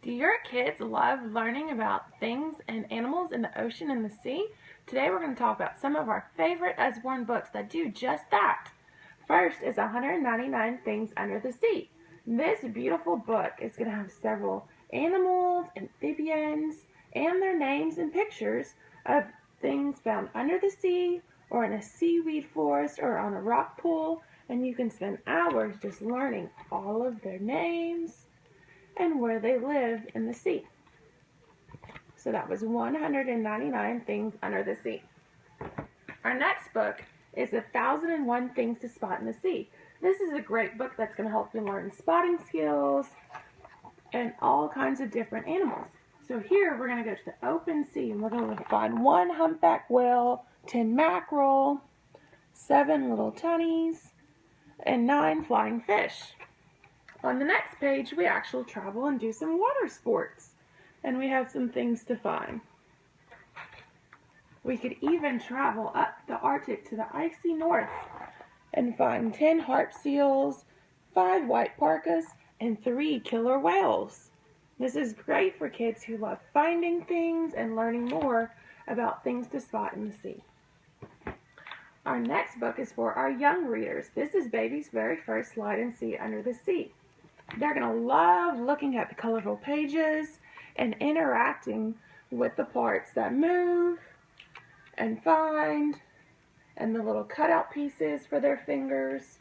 Do your kids love learning about things and animals in the ocean and the sea? Today we're going to talk about some of our favorite Usborne books that do just that. First is 199 Things Under the Sea. This beautiful book is going to have several animals, amphibians, and their names and pictures of things found under the sea or in a seaweed forest or on a rock pool, and you can spend hours just learning all of their names and where they live in the sea. So that was 199 Things Under the Sea. Our next book is 1001 Things to Spot in the Sea. This is a great book that's going to help you learn spotting skills and all kinds of different animals. So here we're going to go to the open sea and we're going to find 1 humpback whale, 10 mackerel, 7 little tunnies, and 9 flying fish. On the next page, we actually travel and do some water sports, and we have some things to find. We could even travel up the Arctic to the icy north and find 10 harp seals, 5 white parkas, and 3 killer whales. This is great for kids who love finding things and learning more about things to spot in the sea. Our next book is for our young readers. This is Baby's very first slide and see under the sea. They're going to love looking at the colorful pages and interacting with the parts that move and find, and the little cutout pieces for their fingers.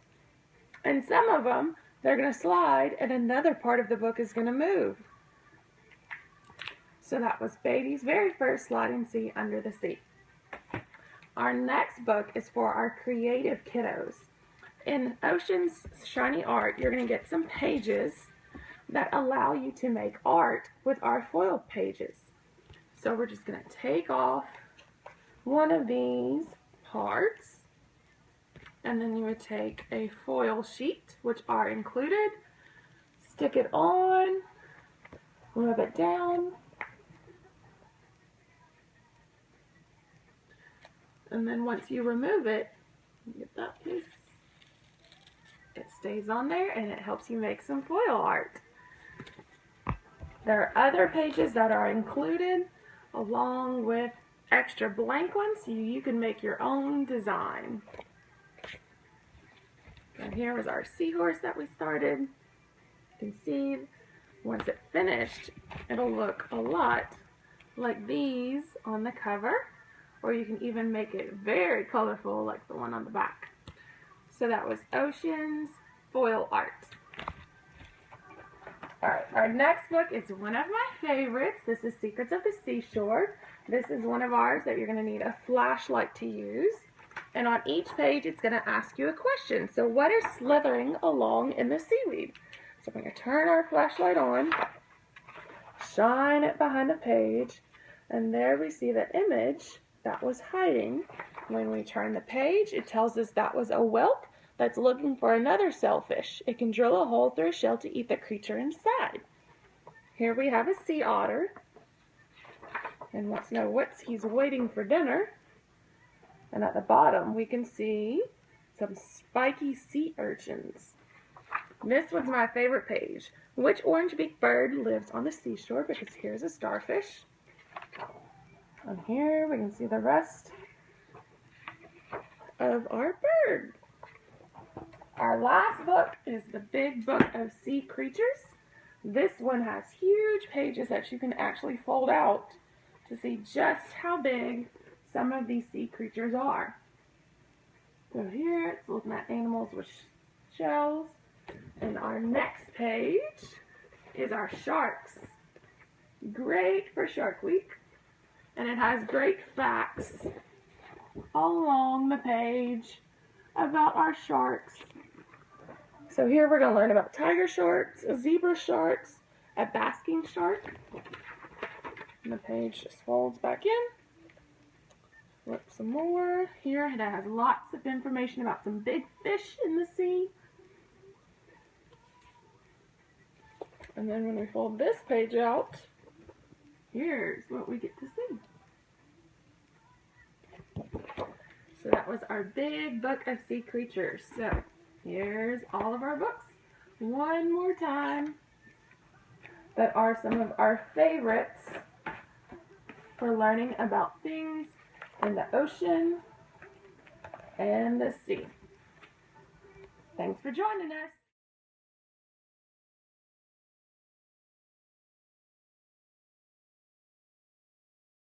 And some of them, they're going to slide and another part of the book is going to move. So that was Baby's very first slide and see under the sea. Our next book is for our creative kiddos. In Ocean's Shiny Art, you're going to get some pages that allow you to make art with our foil pages. So we're just going to take off one of these parts, and then you would take a foil sheet, which are included, stick it on, rub it down, and then once you remove it, get that piece. It stays on there and it helps you make some foil art. There are other pages that are included along with extra blank ones so you can make your own design. And here was our seahorse that we started. You can see once it's finished, it'll look a lot like these on the cover, or you can even make it very colorful like the one on the back. So that was Ocean's foil art. Alright, our next book is one of my favorites. This is Secrets of the Seashore. This is one of ours that you're going to need a flashlight to use. And on each page, it's going to ask you a question. So what is slithering along in the seaweed? So we're going to turn our flashlight on, shine it behind the page, and there we see the image that was hiding. When we turn the page, it tells us that was a whelk that's looking for another shellfish. It can drill a hole through a shell to eat the creature inside. Here we have a sea otter, and wants to know what he's waiting for dinner. And at the bottom, we can see some spiky sea urchins. This one's my favorite page. Which orange-beaked bird lives on the seashore? Because here's a starfish. And here we can see the rest of our bird. Our last book is the Big Book of Sea Creatures. This one has huge pages that you can actually fold out to see just how big some of these sea creatures are. So here it's looking at animals with shells. And our next page is our sharks. Great for Shark Week. And it has great facts all along the page about our sharks. So here we're going to learn about tiger sharks, zebra sharks, a basking shark. And the page just folds back in. Flip some more. Here it has lots of information about some big fish in the sea. And then when we fold this page out, here's what we get to see. So that was our Big Book of Sea Creatures. So here's all of our books one more time. that are some of our favorites for learning about things in the ocean and the sea. Thanks for joining us.